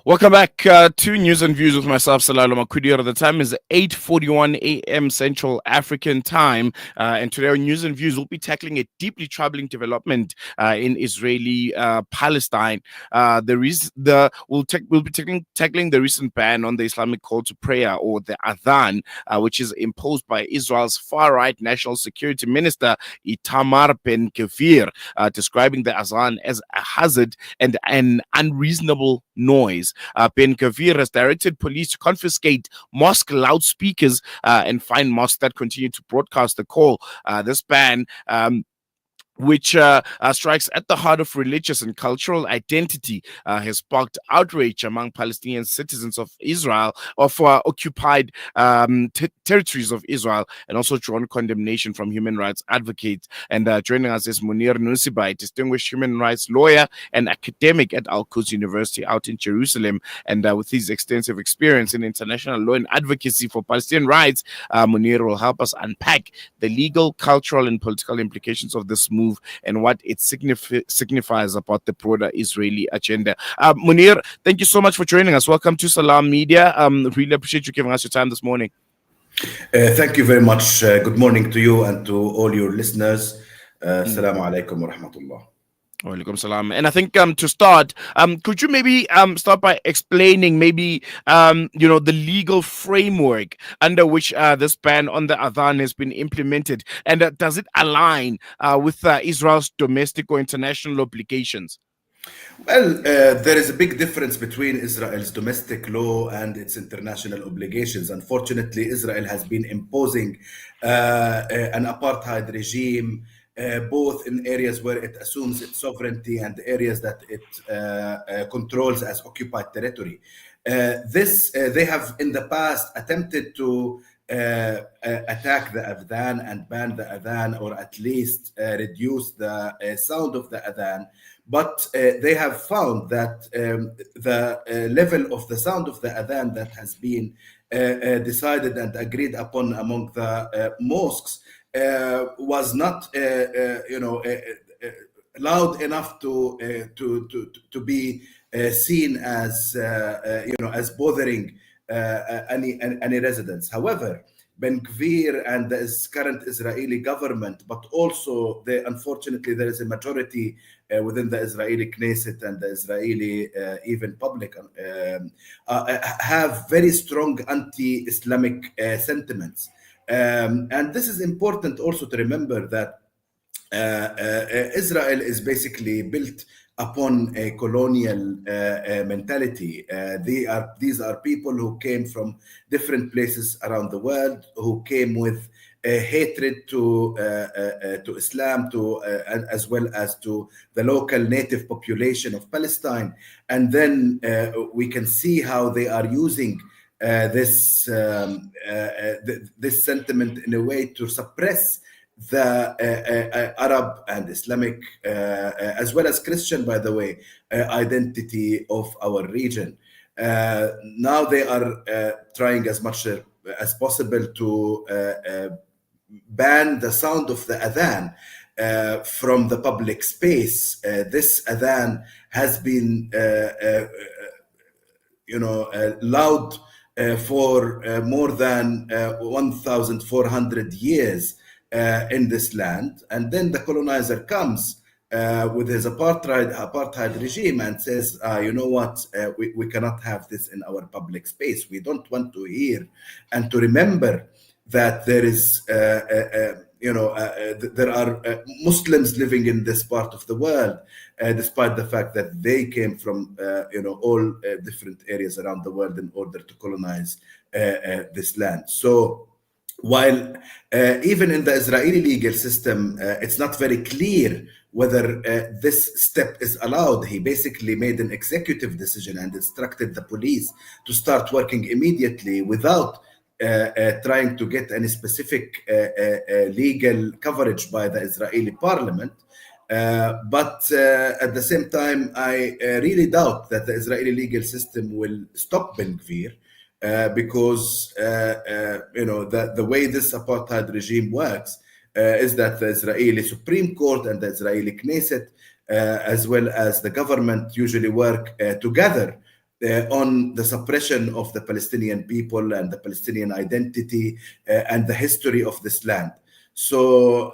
Welcome back to News and Views with myself, Salalo Makudio. The time is 8:41 a.m. Central African Time, and today on News and Views we'll be tackling a deeply troubling development in Israeli Palestine. We'll be tackling the recent ban on the Islamic call to prayer, or the Adhan, which is imposed by Israel's far-right National Security Minister Itamar Ben Gvir, describing the Adhan as a hazard and an unreasonable noise. Ben Gvir has directed police to confiscate mosque loudspeakers and find mosques that continue to broadcast the call. This ban which strikes at the heart of religious and cultural identity, has sparked outrage among Palestinian citizens of Israel, of occupied territories of Israel, and also drawn condemnation from human rights advocates. And joining us is Munir Nuseibah, a distinguished human rights lawyer and academic at Al-Quds University out in Jerusalem. And with his extensive experience in international law and advocacy for Palestinian rights, Munir will help us unpack the legal, cultural, and political implications of this move and what it signifies about the broader Israeli agenda. Munir, thank you so much for joining us. Welcome to Salam Media. Really appreciate you giving us your time this morning. Thank you very much. Good morning to you and to all your listeners. Assalamu alaikum wa rahmatullah. Walaikum salam. And I think to start, could you maybe start by explaining maybe the legal framework under which this ban on the Adhan has been implemented, and does it align with Israel's domestic or international obligations? Well, there is a big difference between Israel's domestic law and its international obligations. Unfortunately, Israel has been imposing an apartheid regime, both in areas where it assumes its sovereignty and areas that it controls as occupied territory. They have in the past attempted to attack the Adhan and ban the Adhan, or at least reduce the sound of the Adhan. But they have found that the level of the sound of the Adhan that has been decided and agreed upon among the mosques was not, loud enough to be seen as, as bothering any residents. However, Ben Gvir and the current Israeli government, but also unfortunately there is a majority within the Israeli Knesset and the Israeli even public have very strong anti-Islamic sentiments. And this is important also to remember that Israel is basically built upon a colonial mentality. These are people who came from different places around the world, who came with hatred to Islam, as well as to the local native population of Palestine. And then we can see how they are using this sentiment in a way to suppress the Arab and Islamic, as well as Christian, by the way, identity of our region. Now they are trying as much as possible to ban the sound of the Adhan from the public space. This Adhan has been, loud for more than 1,400 years in this land. And then the colonizer comes with his apartheid regime and says, you know what, we cannot have this in our public space. We don't want to hear and to remember that there is, there are Muslims living in this part of the world, despite the fact that they came from, all different areas around the world in order to colonize this land. So while even in the Israeli legal system, it's not very clear whether this step is allowed. He basically made an executive decision and instructed the police to start working immediately without trying to get any specific legal coverage by the Israeli parliament. But at the same time, I really doubt that the Israeli legal system will stop Ben Gvir. Because the way this apartheid regime works is that the Israeli Supreme Court and the Israeli Knesset, as well as the government, usually work together on the suppression of the Palestinian people and the Palestinian identity and the history of this land. So,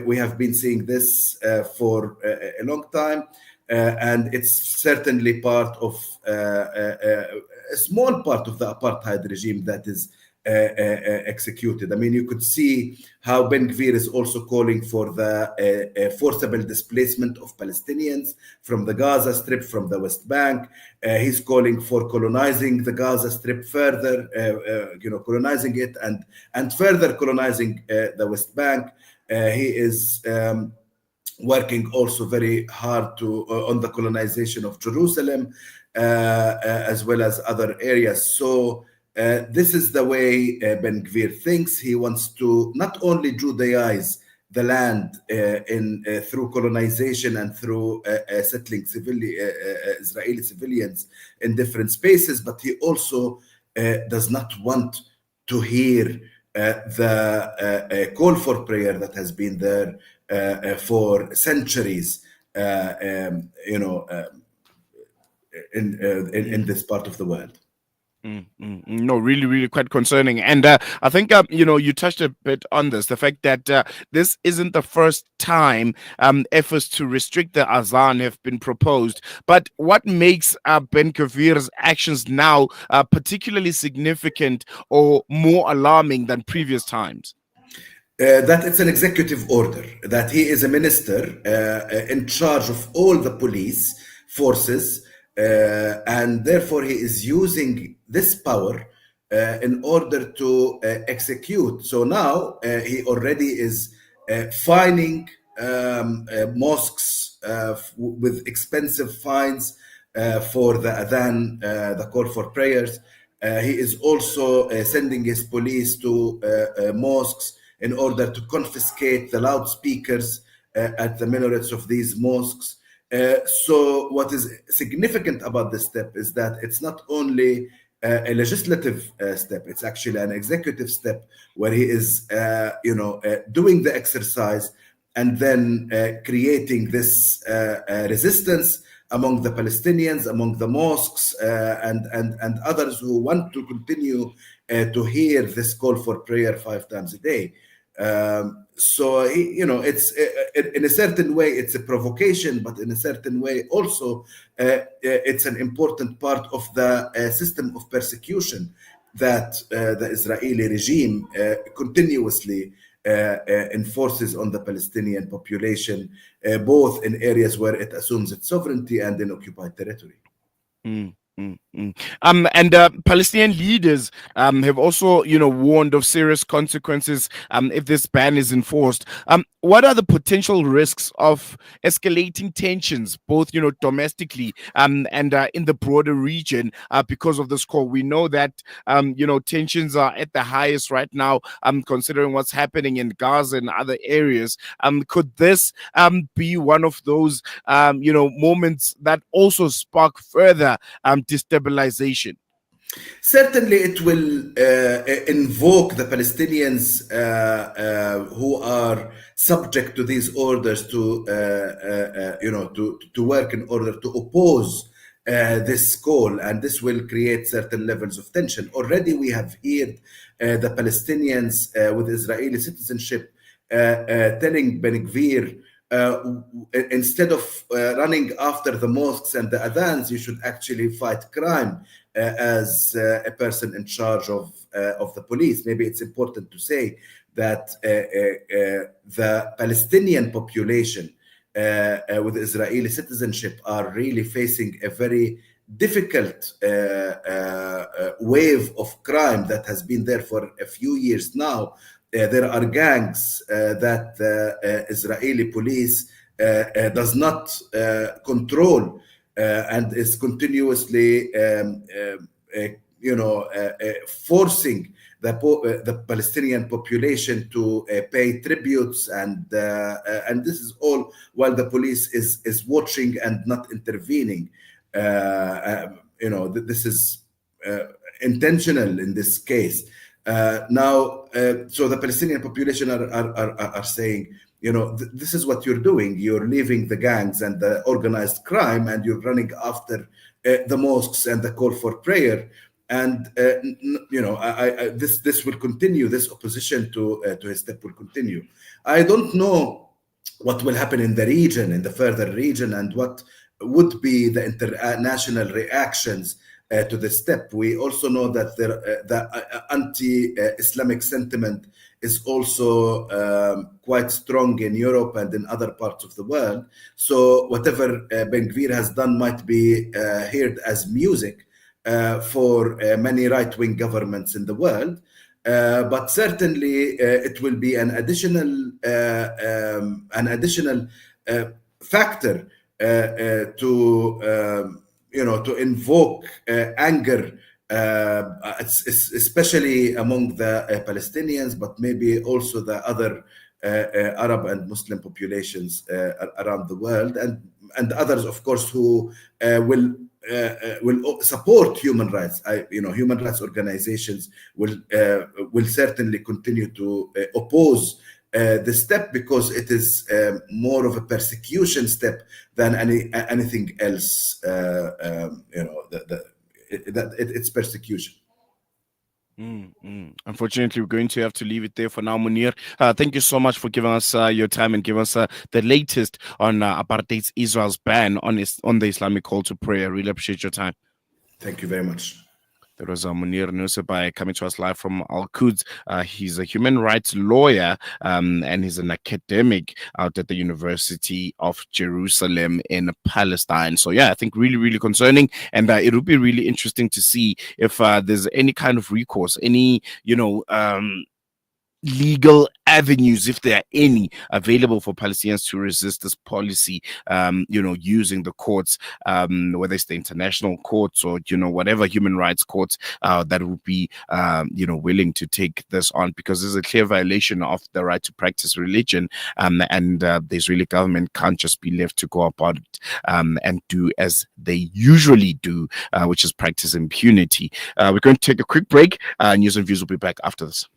we have been seeing this for a long time, and it's certainly part of a small part of the apartheid regime that is executed. I mean, you could see how Ben Gvir is also calling for the forcible displacement of Palestinians from the Gaza Strip, from the West Bank. He's calling for colonizing the Gaza Strip further, colonizing it and further colonizing the West Bank. He is working also very hard to on the colonization of Jerusalem, as well as other areas. So this is the way Ben Gvir thinks. He wants to not only Judaize the land through colonization and through settling Israeli civilians in different spaces, but he also does not want to hear the call for prayer that has been there for centuries, in this part of the world. No, really, really quite concerning. And I think, you touched a bit on this, the fact that this isn't the first time efforts to restrict the Azan have been proposed. But what makes Ben Gvir's actions now particularly significant or more alarming than previous times? That it's an executive order, that he is a minister in charge of all the police forces, and therefore he is using this power in order to execute. So now he already is fining mosques with expensive fines for the adhan, the call for prayers. He is also sending his police to mosques in order to confiscate the loudspeakers at the minarets of these mosques. So what is significant about this step is that it's not only a legislative step, it's actually an executive step where he is, doing the exercise and then creating this resistance among the Palestinians, among the mosques, and others who want to continue to hear this call for prayer 5 times a day. So it's in a certain way it's a provocation, but in a certain way also it's an important part of the system of persecution that the Israeli regime continuously enforces on the Palestinian population, both in areas where it assumes its sovereignty and in occupied territory. And Palestinian leaders have also, warned of serious consequences if this ban is enforced. What are the potential risks of escalating tensions, both, domestically and in the broader region because of this call? We know that, tensions are at the highest right now, considering what's happening in Gaza and other areas. Could this be one of those, moments that also spark further destabilization? Certainly, it will invoke the Palestinians who are subject to these orders to work in order to oppose this call, and this will create certain levels of tension. Already, we have heard the Palestinians with Israeli citizenship telling Ben Gvir, instead of running after the mosques and the adhans, you should actually fight crime as a person in charge of the police. Maybe it's important to say that the Palestinian population with Israeli citizenship are really facing a very difficult wave of crime that has been there for a few years now. There are gangs that the Israeli police does not control and is continuously, forcing the Palestinian population to pay tributes, and this is all while the police is watching and not intervening. This is intentional in this case. So the Palestinian population are saying this is what you're doing. You're leaving the gangs and the organized crime, and you're running after the mosques and the call for prayer. And this will continue. This opposition to his step will continue. I don't know what will happen in the region, in the further region, and what would be the international reactions to this step. We also know that the anti-Islamic sentiment is also quite strong in Europe and in other parts of the world. So whatever Ben Gvir has done might be heard as music for many right-wing governments in the world. But certainly it will be an additional factor to invoke anger, especially among the Palestinians, but maybe also the other Arab and Muslim populations around the world, and others, of course, who will support human rights. Human rights organizations will certainly continue to oppose the step, because it is more of a persecution step than anything else. It's persecution. Unfortunately, we're going to have to leave it there for now, Munir. Thank you so much for giving us your time and giving us the latest on Apartheid's Israel's ban on the Islamic Call to Prayer. I really appreciate your time. Thank you very much. That was Munir Nuseibah coming to us live from Al-Quds. He's a human rights lawyer and he's an academic out at the University of Jerusalem in Palestine. So yeah, I think really, really concerning. And it would be really interesting to see if there's any kind of recourse, any, legal avenues, if there are any, available for Palestinians to resist this policy, using the courts, whether it's the international courts or, whatever human rights courts that would be, willing to take this on, because there's a clear violation of the right to practice religion. And the Israeli government can't just be left to go about it and do as they usually do, which is practice impunity. We're going to take a quick break. News and Views will be back after this.